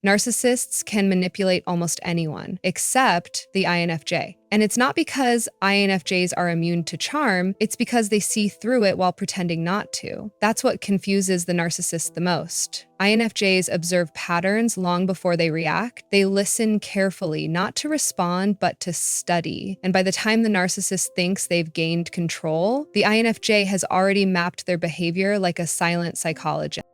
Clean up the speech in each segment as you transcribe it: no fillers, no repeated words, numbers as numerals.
Narcissists can manipulate almost anyone, except the INFJ. And it's not because INFJs are immune to charm, it's because they see through it while pretending not to. That's what confuses the narcissist the most. INFJs observe patterns long before they react. They listen carefully, not to respond, but to study. And by the time the narcissist thinks they've gained control, the INFJ has already mapped their behavior like a silent psychologist.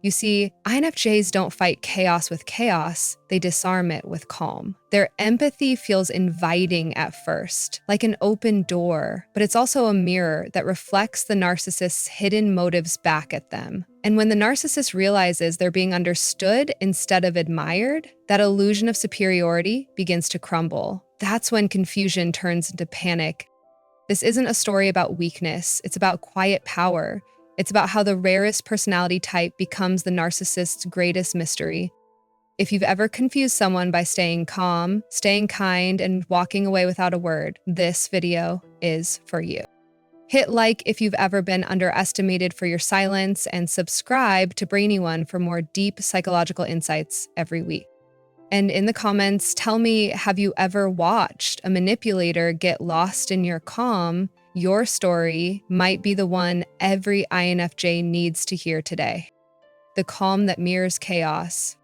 You see, INFJs don't fight chaos with chaos, they disarm it with calm. Their empathy feels inviting at first, like an open door, but it's also a mirror that reflects the narcissist's hidden motives back at them. And when the narcissist realizes they're being understood instead of admired, that illusion of superiority begins to crumble. That's when confusion turns into panic. This isn't a story about weakness, it's about quiet power. It's about how the rarest personality type becomes the narcissist's greatest mystery. If you've ever confused someone by staying calm, staying kind, and walking away without a word, this video is for you. Hit like if you've ever been underestimated for your silence, and subscribe to Brainy One for more deep psychological insights every week. And in the comments, tell me, have you ever watched a manipulator get lost in your calm? Your story might be the one every INFJ needs to hear today. The calm that mirrors chaos.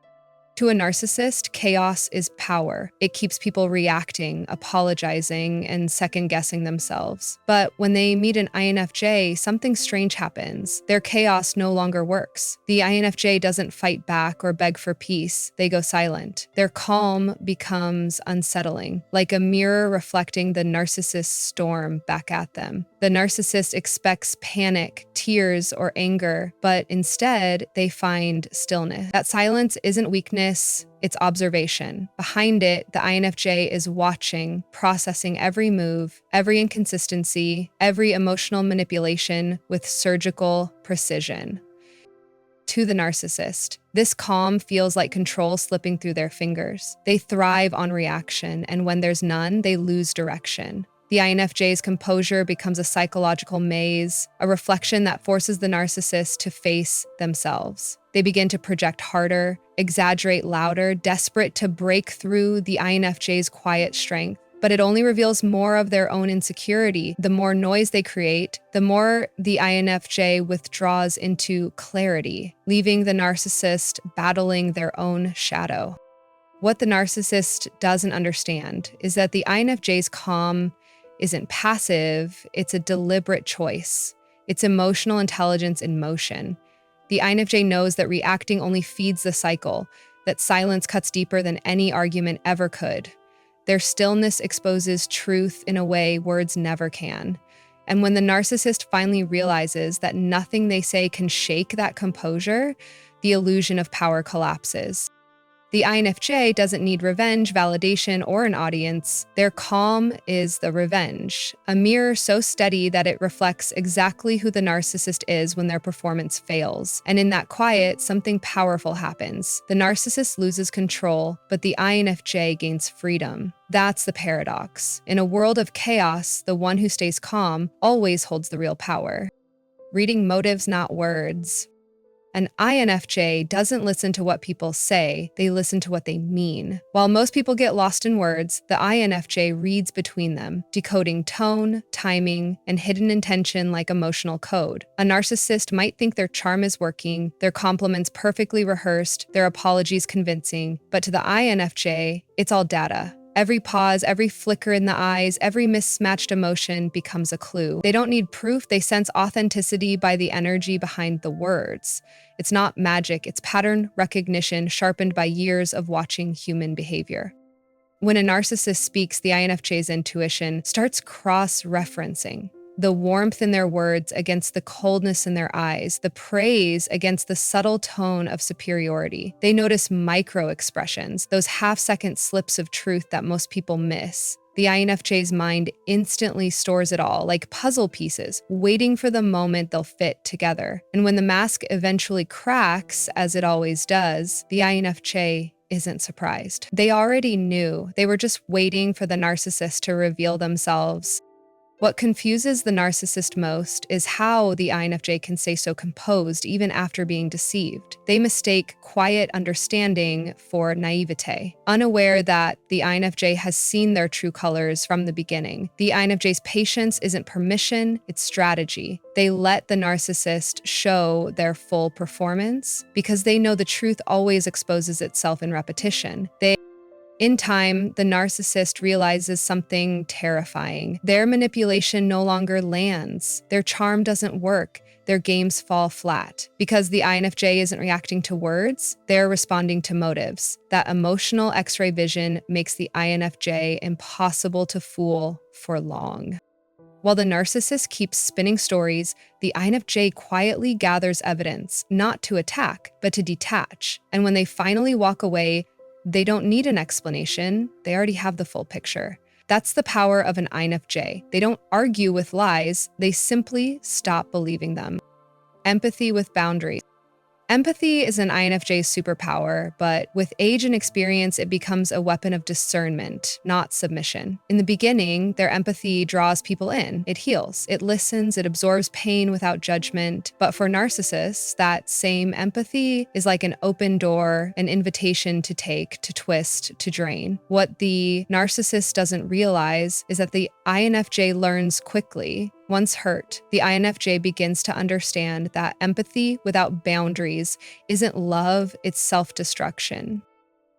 To a narcissist, chaos is power. It keeps people reacting, apologizing, and second-guessing themselves. But when they meet an INFJ, something strange happens. Their chaos no longer works. The INFJ doesn't fight back or beg for peace. They go silent. Their calm becomes unsettling, like a mirror reflecting the narcissist's storm back at them. The narcissist expects panic, tears, or anger, but instead, they find stillness. That silence isn't weakness, it's observation. Behind it, the INFJ is watching, processing every move, every inconsistency, every emotional manipulation with surgical precision. To the narcissist, this calm feels like control slipping through their fingers. They thrive on reaction, and when there's none, they lose direction. The INFJ's composure becomes a psychological maze, a reflection that forces the narcissist to face themselves. They begin to project harder, exaggerate louder, desperate to break through the INFJ's quiet strength. But it only reveals more of their own insecurity. The more noise they create, the more the INFJ withdraws into clarity, leaving the narcissist battling their own shadow. What the narcissist doesn't understand is that the INFJ's calm isn't passive, it's a deliberate choice. It's emotional intelligence in motion. The INFJ knows that reacting only feeds the cycle, that silence cuts deeper than any argument ever could. Their stillness exposes truth in a way words never can. And when the narcissist finally realizes that nothing they say can shake that composure, the illusion of power collapses. The INFJ doesn't need revenge, validation, or an audience. Their calm is the revenge, a mirror so steady that it reflects exactly who the narcissist is when their performance fails. And in that quiet, something powerful happens. The narcissist loses control, but the INFJ gains freedom. That's the paradox. In a world of chaos, the one who stays calm always holds the real power. Reading motives, not words. An INFJ doesn't listen to what people say, they listen to what they mean. While most people get lost in words, the INFJ reads between them, decoding tone, timing, and hidden intention like emotional code. A narcissist might think their charm is working, their compliments perfectly rehearsed, their apologies convincing, but to the INFJ, it's all data. Every pause, every flicker in the eyes, every mismatched emotion becomes a clue. They don't need proof, they sense authenticity by the energy behind the words. It's not magic, it's pattern recognition sharpened by years of watching human behavior. When a narcissist speaks, the INFJ's intuition starts cross-referencing. The warmth in their words against the coldness in their eyes, the praise against the subtle tone of superiority. They notice micro-expressions, those half-second slips of truth that most people miss. The INFJ's mind instantly stores it all, like puzzle pieces, waiting for the moment they'll fit together. And when the mask eventually cracks, as it always does, the INFJ isn't surprised. They already knew. They were just waiting for the narcissist to reveal themselves. What confuses the narcissist most is how the INFJ can stay so composed even after being deceived. They mistake quiet understanding for naivete, unaware that the INFJ has seen their true colors from the beginning. The INFJ's patience isn't permission, it's strategy. They let the narcissist show their full performance because they know the truth always exposes itself in repetition. In time, the narcissist realizes something terrifying. Their manipulation no longer lands. Their charm doesn't work. Their games fall flat. Because the INFJ isn't reacting to words, they're responding to motives. That emotional X-ray vision makes the INFJ impossible to fool for long. While the narcissist keeps spinning stories, the INFJ quietly gathers evidence, not to attack, but to detach. And when they finally walk away, they don't need an explanation. They already have the full picture. That's the power of an INFJ. They don't argue with lies. They simply stop believing them. Empathy with boundaries. Empathy is an INFJ's superpower, but with age and experience, it becomes a weapon of discernment, not submission. In the beginning, their empathy draws people in. It heals, it listens, it absorbs pain without judgment. But for narcissists, that same empathy is like an open door, an invitation to take, to twist, to drain. What the narcissist doesn't realize is that the INFJ learns quickly. Once hurt, the INFJ begins to understand that empathy without boundaries isn't love, it's self-destruction.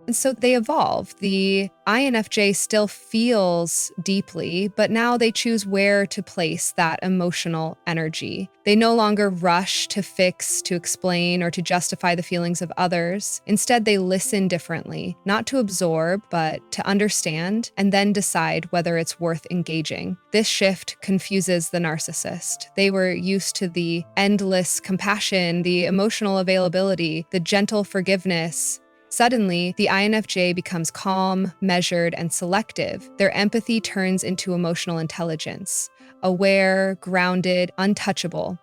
And so they evolve. The INFJ still feels deeply, but now they choose where to place that emotional energy. They no longer rush to fix, to explain, or to justify the feelings of others. Instead, they listen differently, not to absorb, but to understand, and then decide whether it's worth engaging. This shift confuses the narcissist. They were used to the endless compassion, the emotional availability, the gentle forgiveness. Suddenly, the INFJ becomes calm, measured, and selective. Their empathy turns into emotional intelligence, aware, grounded, untouchable.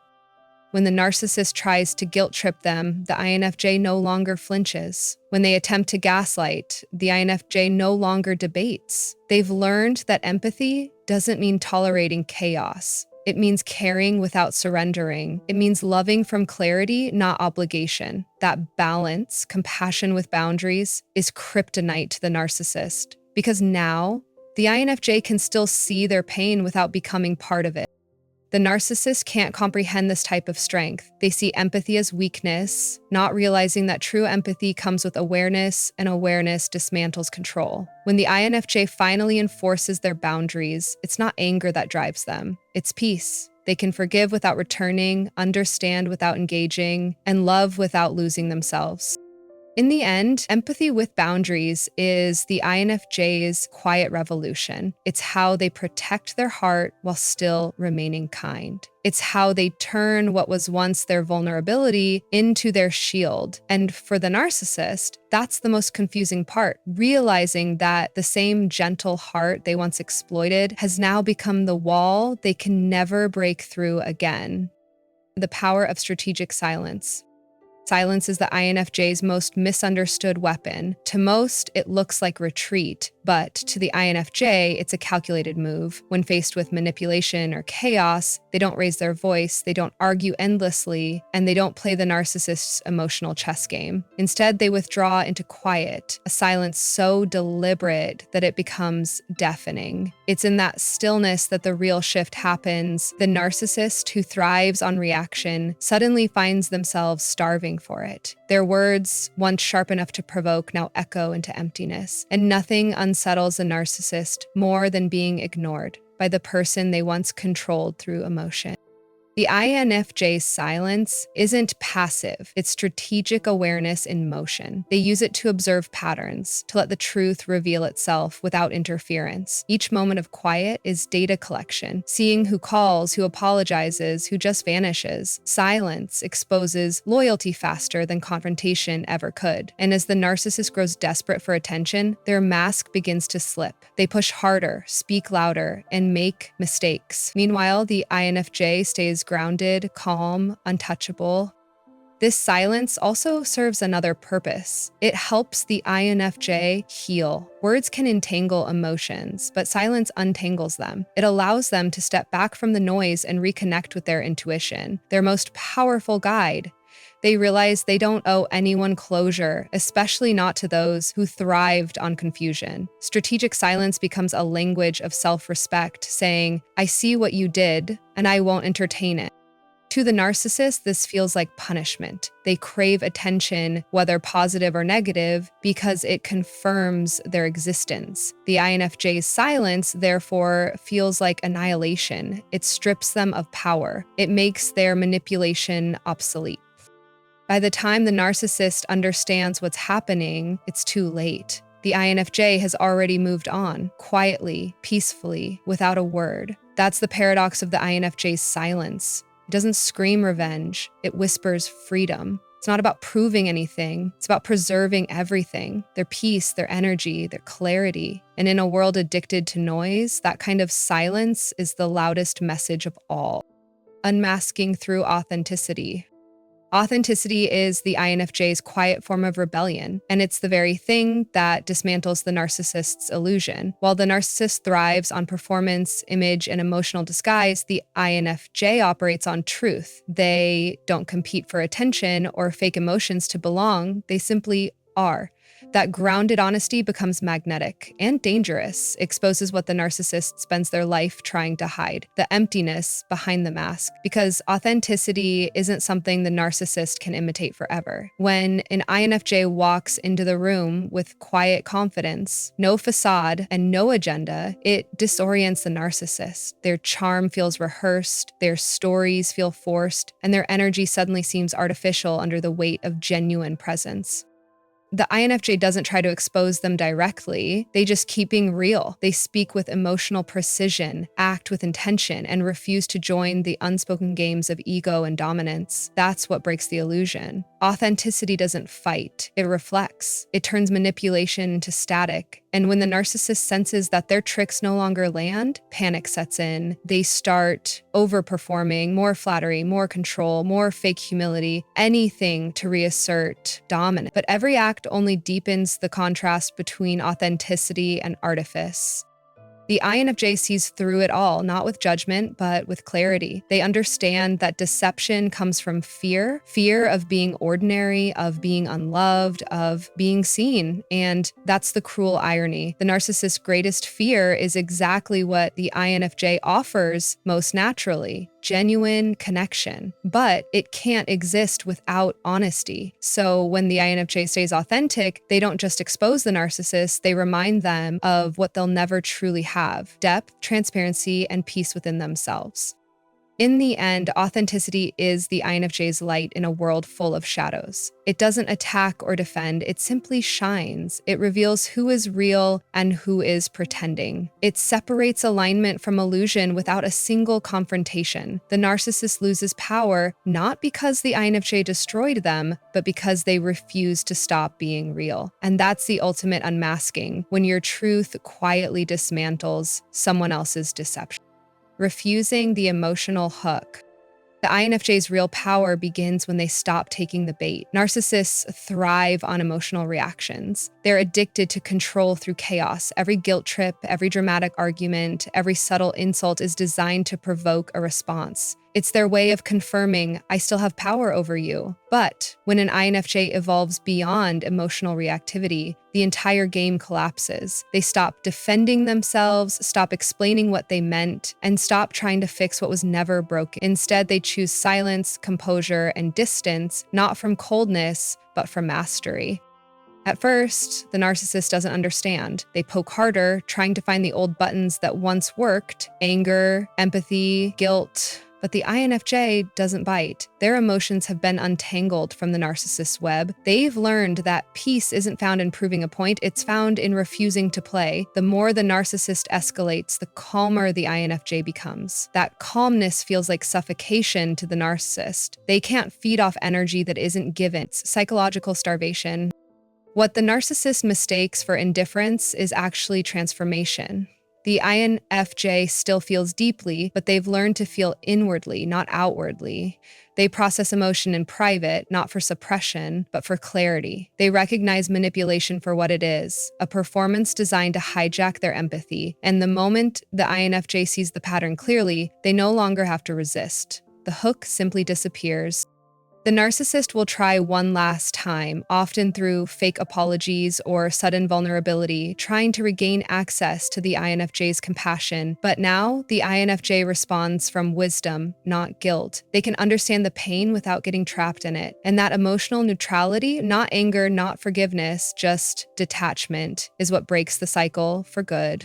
When the narcissist tries to guilt trip them, the INFJ no longer flinches. When they attempt to gaslight, the INFJ no longer debates. They've learned that empathy doesn't mean tolerating chaos. It means caring without surrendering. It means loving from clarity, not obligation. That balance, compassion with boundaries, is kryptonite to the narcissist. Because now, the INFJ can still see their pain without becoming part of it. The narcissist can't comprehend this type of strength. They see empathy as weakness, not realizing that true empathy comes with awareness, and awareness dismantles control. When the INFJ finally enforces their boundaries, it's not anger that drives them, it's peace. They can forgive without returning, understand without engaging, and love without losing themselves. In the end, empathy with boundaries is the INFJ's quiet revolution. It's how they protect their heart while still remaining kind. It's how they turn what was once their vulnerability into their shield. And for the narcissist, that's the most confusing part, realizing that the same gentle heart they once exploited has now become the wall they can never break through again. The power of strategic silence. Silence is the INFJ's most misunderstood weapon. To most, it looks like retreat, but to the INFJ, it's a calculated move. When faced with manipulation or chaos, they don't raise their voice, they don't argue endlessly, and they don't play the narcissist's emotional chess game. Instead, they withdraw into quiet, a silence so deliberate that it becomes deafening. It's in that stillness that the real shift happens. The narcissist who thrives on reaction suddenly finds themselves starving for it. Their words, once sharp enough to provoke, now echo into emptiness. And nothing unsettles a narcissist more than being ignored by the person they once controlled through emotion. The INFJ's silence isn't passive, it's strategic awareness in motion. They use it to observe patterns, to let the truth reveal itself without interference. Each moment of quiet is data collection, seeing who calls, who apologizes, who just vanishes. Silence exposes loyalty faster than confrontation ever could. And as the narcissist grows desperate for attention, their mask begins to slip. They push harder, speak louder, and make mistakes. Meanwhile, the INFJ stays grounded, calm, untouchable. This silence also serves another purpose. It helps the INFJ heal. Words can entangle emotions, but silence untangles them. It allows them to step back from the noise and reconnect with their intuition, their most powerful guide. They realize they don't owe anyone closure, especially not to those who thrived on confusion. Strategic silence becomes a language of self-respect, saying, "I see what you did, and I won't entertain it." To the narcissist, this feels like punishment. They crave attention, whether positive or negative, because it confirms their existence. The INFJ's silence, therefore, feels like annihilation. It strips them of power. It makes their manipulation obsolete. By the time the narcissist understands what's happening, it's too late. The INFJ has already moved on, quietly, peacefully, without a word. That's the paradox of the INFJ's silence. It doesn't scream revenge, it whispers freedom. It's not about proving anything, it's about preserving everything, their peace, their energy, their clarity. And in a world addicted to noise, that kind of silence is the loudest message of all. Unmasking through authenticity. Authenticity is the INFJ's quiet form of rebellion, and it's the very thing that dismantles the narcissist's illusion. While the narcissist thrives on performance, image, and emotional disguise, the INFJ operates on truth. They don't compete for attention or fake emotions to belong, they simply are. That grounded honesty becomes magnetic and dangerous, exposes what the narcissist spends their life trying to hide, the emptiness behind the mask, because authenticity isn't something the narcissist can imitate forever. When an INFJ walks into the room with quiet confidence, no facade, and no agenda, it disorients the narcissist. Their charm feels rehearsed, their stories feel forced, and their energy suddenly seems artificial under the weight of genuine presence. The INFJ doesn't try to expose them directly, they just keep being real. They speak with emotional precision, act with intention, and refuse to join the unspoken games of ego and dominance. That's what breaks the illusion. Authenticity doesn't fight, it reflects. It turns manipulation into static. And when the narcissist senses that their tricks no longer land, panic sets in. They start overperforming, more flattery, more control, more fake humility, anything to reassert dominance. But every act only deepens the contrast between authenticity and artifice. The INFJ sees through it all, not with judgment, but with clarity. They understand that deception comes from fear of being ordinary, of being unloved, of being seen. And that's the cruel irony. The narcissist's greatest fear is exactly what the INFJ offers most naturally: genuine connection. But it can't exist without honesty. So when the INFJ stays authentic, they don't just expose the narcissist, they remind them of what they'll never truly have: depth, transparency, and peace within themselves. In the end, authenticity is the INFJ's light in a world full of shadows. It doesn't attack or defend, it simply shines. It reveals who is real and who is pretending. It separates alignment from illusion without a single confrontation. The narcissist loses power not because the INFJ destroyed them, but because they refuse to stop being real. And that's the ultimate unmasking, when your truth quietly dismantles someone else's deception. Refusing the emotional hook. The INFJ's real power begins when they stop taking the bait. Narcissists thrive on emotional reactions. They're addicted to control through chaos. Every guilt trip, every dramatic argument, every subtle insult is designed to provoke a response. It's their way of confirming, "I still have power over you." But when an INFJ evolves beyond emotional reactivity, the entire game collapses. They stop defending themselves, stop explaining what they meant, and stop trying to fix what was never broken. Instead, they choose silence, composure, and distance, not from coldness, but from mastery. At first, the narcissist doesn't understand. They poke harder, trying to find the old buttons that once worked: anger, empathy, guilt. But the INFJ doesn't bite. Their emotions have been untangled from the narcissist's web. They've learned that peace isn't found in proving a point, it's found in refusing to play. The more the narcissist escalates, the calmer the INFJ becomes. That calmness feels like suffocation to the narcissist. They can't feed off energy that isn't given. It's psychological starvation. What the narcissist mistakes for indifference is actually transformation. The INFJ still feels deeply, but they've learned to feel inwardly, not outwardly. They process emotion in private, not for suppression, but for clarity. They recognize manipulation for what it is, a performance designed to hijack their empathy. And the moment the INFJ sees the pattern clearly, they no longer have to resist. The hook simply disappears. The narcissist will try one last time, often through fake apologies or sudden vulnerability, trying to regain access to the INFJ's compassion. But now, the INFJ responds from wisdom, not guilt. They can understand the pain without getting trapped in it. And that emotional neutrality, not anger, not forgiveness, just detachment, is what breaks the cycle for good.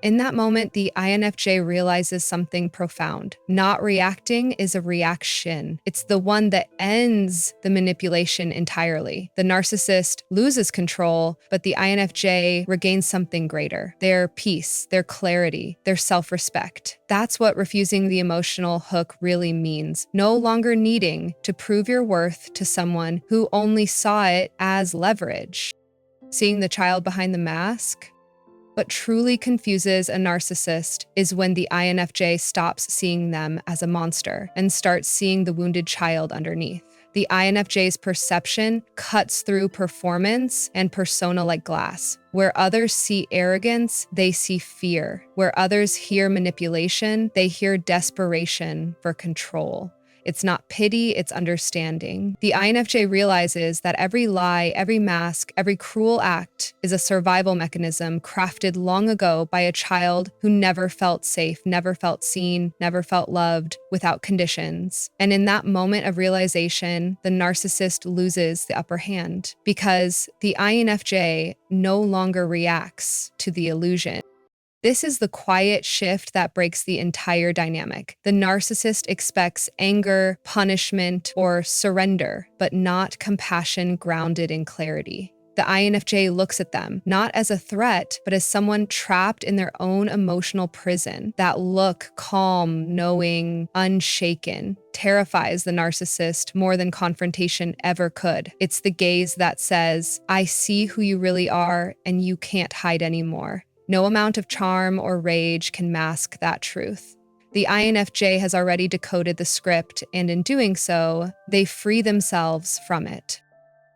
In that moment, the INFJ realizes something profound. Not reacting is a reaction. It's the one that ends the manipulation entirely. The narcissist loses control, but the INFJ regains something greater: their peace, their clarity, their self-respect. That's what refusing the emotional hook really means. No longer needing to prove your worth to someone who only saw it as leverage. Seeing the child behind the mask? What truly confuses a narcissist is when the INFJ stops seeing them as a monster and starts seeing the wounded child underneath. The INFJ's perception cuts through performance and persona like glass. Where others see arrogance, they see fear. Where others hear manipulation, they hear desperation for control. It's not pity, it's understanding. The INFJ realizes that every lie, every mask, every cruel act is a survival mechanism crafted long ago by a child who never felt safe, never felt seen, never felt loved, without conditions. And in that moment of realization, the narcissist loses the upper hand because the INFJ no longer reacts to the illusion. This is the quiet shift that breaks the entire dynamic. The narcissist expects anger, punishment, or surrender, but not compassion grounded in clarity. The INFJ looks at them, not as a threat, but as someone trapped in their own emotional prison. That look, calm, knowing, unshaken, terrifies the narcissist more than confrontation ever could. It's the gaze that says, "I see who you really are, and you can't hide anymore." No amount of charm or rage can mask that truth. The INFJ has already decoded the script, and in doing so, they free themselves from it.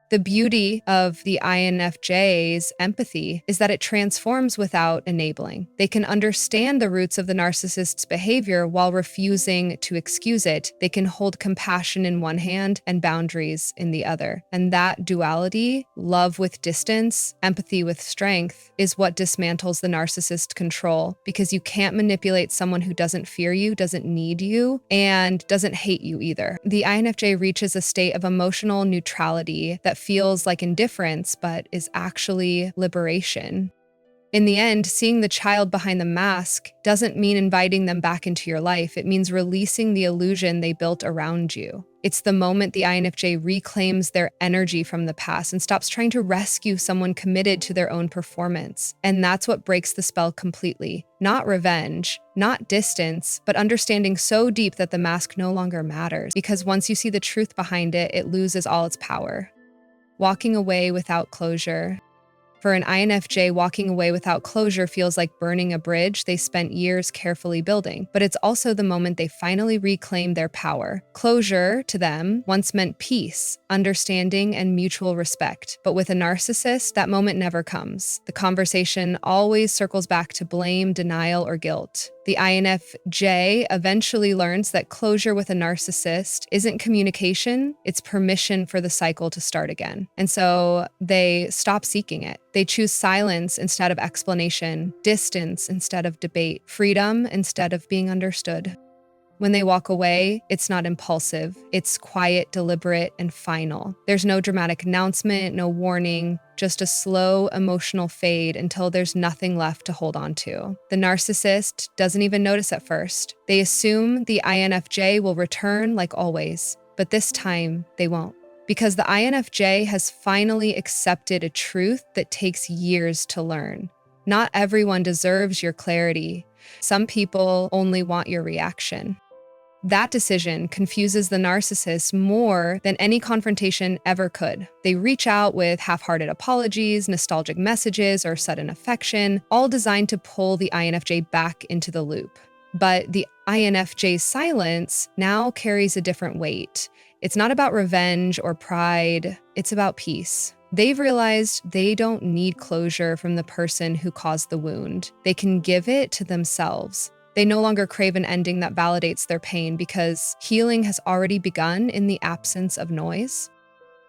The beauty of the INFJ's empathy is that it transforms without enabling. They can understand the roots of the narcissist's behavior while refusing to excuse it. They can hold compassion in one hand and boundaries in the other. And that duality, love with distance, empathy with strength, is what dismantles the narcissist control, because you can't manipulate someone who doesn't fear you, doesn't need you, and doesn't hate you either. The INFJ reaches a state of emotional neutrality that feels like indifference, but is actually liberation. In the end, seeing the child behind the mask doesn't mean inviting them back into your life. It means releasing the illusion they built around you. It's the moment the INFJ reclaims their energy from the past and stops trying to rescue someone committed to their own performance. And that's what breaks the spell completely. Not revenge, not distance, but understanding so deep that the mask no longer matters. Because once you see the truth behind it, it loses all its power. Walking away without closure. For an INFJ, walking away without closure feels like burning a bridge they spent years carefully building, but it's also the moment they finally reclaim their power. Closure, to them, once meant peace, understanding, and mutual respect. But with a narcissist, that moment never comes. The conversation always circles back to blame, denial, or guilt. The INFJ eventually learns that closure with a narcissist isn't communication, it's permission for the cycle to start again. And so they stop seeking it. They choose silence instead of explanation, distance instead of debate, freedom instead of being understood. When they walk away, it's not impulsive. It's quiet, deliberate, and final. There's no dramatic announcement, no warning, just a slow emotional fade until there's nothing left to hold on to. The narcissist doesn't even notice at first. They assume the INFJ will return like always, but this time they won't. Because the INFJ has finally accepted a truth that takes years to learn. Not everyone deserves your clarity. Some people only want your reaction. That decision confuses the narcissist more than any confrontation ever could. They reach out with half-hearted apologies, nostalgic messages, or sudden affection, all designed to pull the INFJ back into the loop. But the INFJ's silence now carries a different weight. It's not about revenge or pride, it's about peace. They've realized they don't need closure from the person who caused the wound. They can give it to themselves. They no longer crave an ending that validates their pain because healing has already begun in the absence of noise.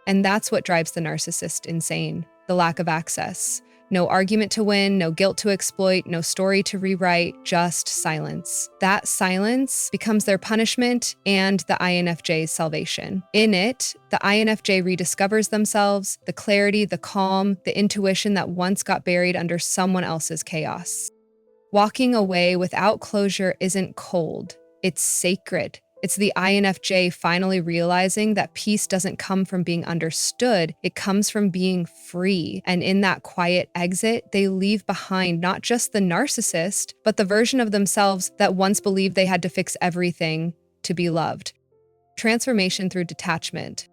And that's what drives the narcissist insane: the lack of access. No argument to win, no guilt to exploit, no story to rewrite, just silence. That silence becomes their punishment and the INFJ's salvation. In it, the INFJ rediscovers themselves, the clarity, the calm, the intuition that once got buried under someone else's chaos. Walking away without closure isn't cold, it's sacred. It's the INFJ finally realizing that peace doesn't come from being understood, it comes from being free. And in that quiet exit, they leave behind not just the narcissist, but the version of themselves that once believed they had to fix everything to be loved. Transformation through detachment.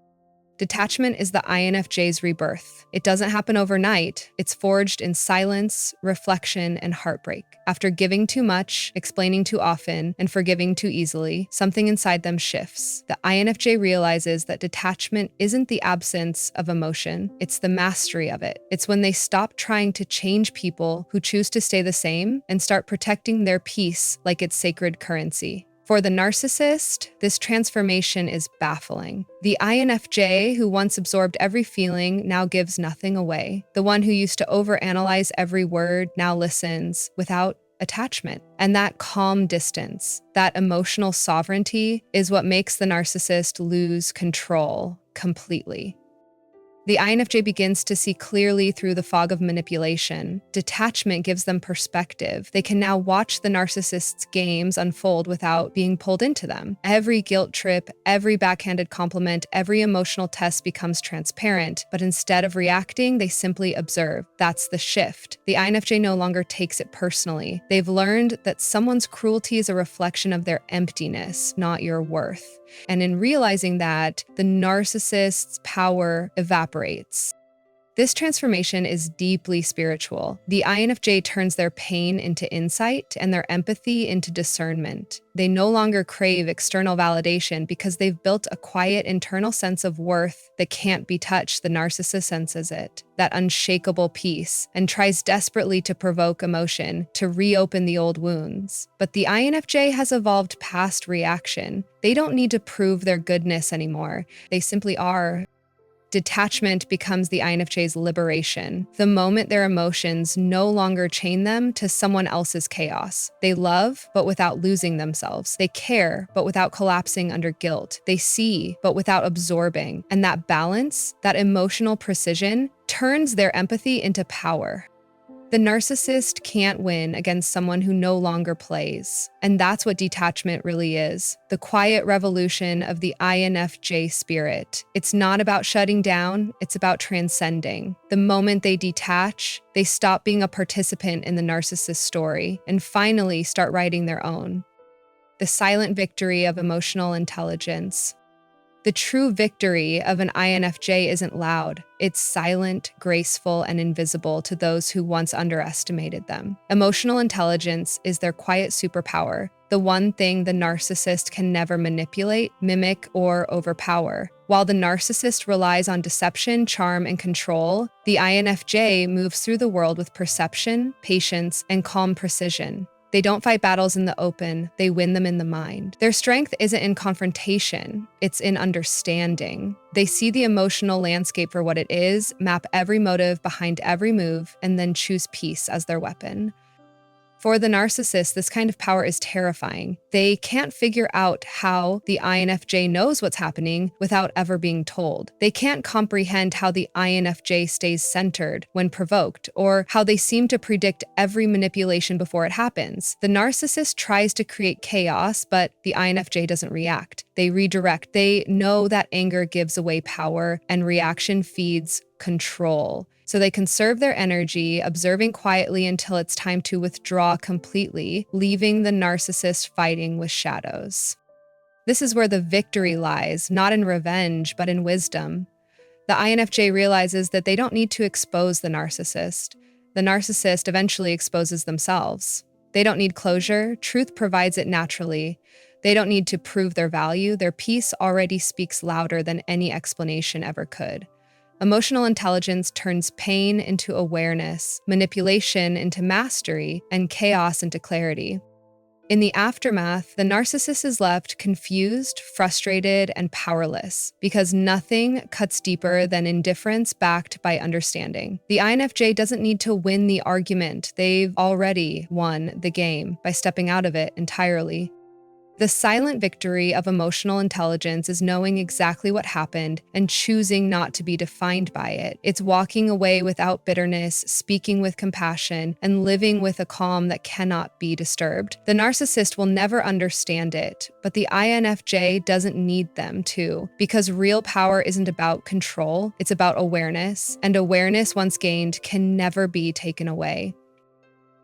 Detachment is the INFJ's rebirth. It doesn't happen overnight. It's forged in silence, reflection, and heartbreak. After giving too much, explaining too often, and forgiving too easily, something inside them shifts. The INFJ realizes that detachment isn't the absence of emotion, it's the mastery of it. It's when they stop trying to change people who choose to stay the same and start protecting their peace like it's sacred currency. For the narcissist, this transformation is baffling. The INFJ, who once absorbed every feeling, now gives nothing away. The one who used to overanalyze every word now listens without attachment. And that calm distance, that emotional sovereignty, is what makes the narcissist lose control completely. The INFJ begins to see clearly through the fog of manipulation. Detachment gives them perspective. They can now watch the narcissist's games unfold without being pulled into them. Every guilt trip, every backhanded compliment, every emotional test becomes transparent, but instead of reacting, they simply observe. That's the shift. The INFJ no longer takes it personally. They've learned that someone's cruelty is a reflection of their emptiness, not your worth. And in realizing that, the narcissist's power evaporates. This transformation is deeply spiritual. The INFJ turns their pain into insight and their empathy into discernment. They no longer crave external validation because they've built a quiet internal sense of worth that can't be touched. The narcissist senses it, that unshakable peace, and tries desperately to provoke emotion, to reopen the old wounds. But the INFJ has evolved past reaction. They don't need to prove their goodness anymore. They simply are. Detachment becomes the INFJ's liberation. The moment their emotions no longer chain them to someone else's chaos. They love, but without losing themselves. They care, but without collapsing under guilt. They see, but without absorbing. And that balance, that emotional precision, turns their empathy into power. The narcissist can't win against someone who no longer plays. And that's what detachment really is. The quiet revolution of the INFJ spirit. It's not about shutting down, it's about transcending. The moment they detach, they stop being a participant in the narcissist story and finally start writing their own. The silent victory of emotional intelligence. The true victory of an INFJ isn't loud. It's silent, graceful, and invisible to those who once underestimated them. Emotional intelligence is their quiet superpower, the one thing the narcissist can never manipulate, mimic, or overpower. While the narcissist relies on deception, charm, and control, the INFJ moves through the world with perception, patience, and calm precision. They don't fight battles in the open, they win them in the mind. Their strength isn't in confrontation, it's in understanding. They see the emotional landscape for what it is, map every motive behind every move, and then choose peace as their weapon. For the narcissist, this kind of power is terrifying. They can't figure out how the INFJ knows what's happening without ever being told. They can't comprehend how the INFJ stays centered when provoked, or how they seem to predict every manipulation before it happens. The narcissist tries to create chaos, but the INFJ doesn't react. They redirect. They know that anger gives away power, and reaction feeds control. So they conserve their energy, observing quietly until it's time to withdraw completely, leaving the narcissist fighting with shadows. This is where the victory lies, not in revenge, but in wisdom. The INFJ realizes that they don't need to expose the narcissist. The narcissist eventually exposes themselves. They don't need closure. Truth provides it naturally. They don't need to prove their value. Their peace already speaks louder than any explanation ever could. Emotional intelligence turns pain into awareness, manipulation into mastery, and chaos into clarity. In the aftermath, the narcissist is left confused, frustrated, and powerless because nothing cuts deeper than indifference backed by understanding. The INFJ doesn't need to win the argument. They've already won the game by stepping out of it entirely. The silent victory of emotional intelligence is knowing exactly what happened and choosing not to be defined by it. It's walking away without bitterness, speaking with compassion, and living with a calm that cannot be disturbed. The narcissist will never understand it, but the INFJ doesn't need them to, because real power isn't about control, it's about awareness, and awareness once gained can never be taken away.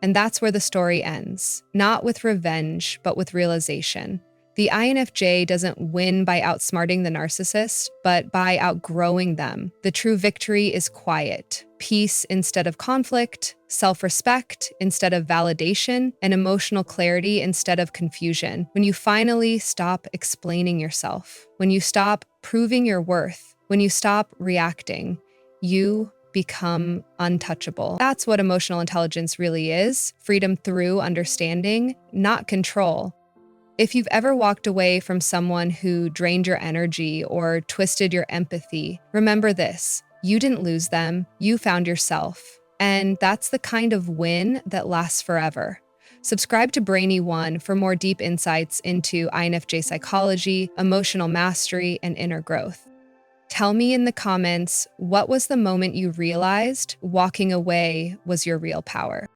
And that's where the story ends, not with revenge, but with realization. The INFJ doesn't win by outsmarting the narcissist, but by outgrowing them. The true victory is quiet, peace instead of conflict, self-respect instead of validation, and emotional clarity instead of confusion. When you finally stop explaining yourself, when you stop proving your worth, when you stop reacting, you become untouchable. That's what emotional intelligence really is: freedom through understanding, not control. If you've ever walked away from someone who drained your energy or twisted your empathy, remember this: you didn't lose them, you found yourself. And that's the kind of win that lasts forever. Subscribe to Brainy One for more deep insights into INFJ psychology, emotional mastery, and inner growth. Tell me in the comments, what was the moment you realized walking away was your real power?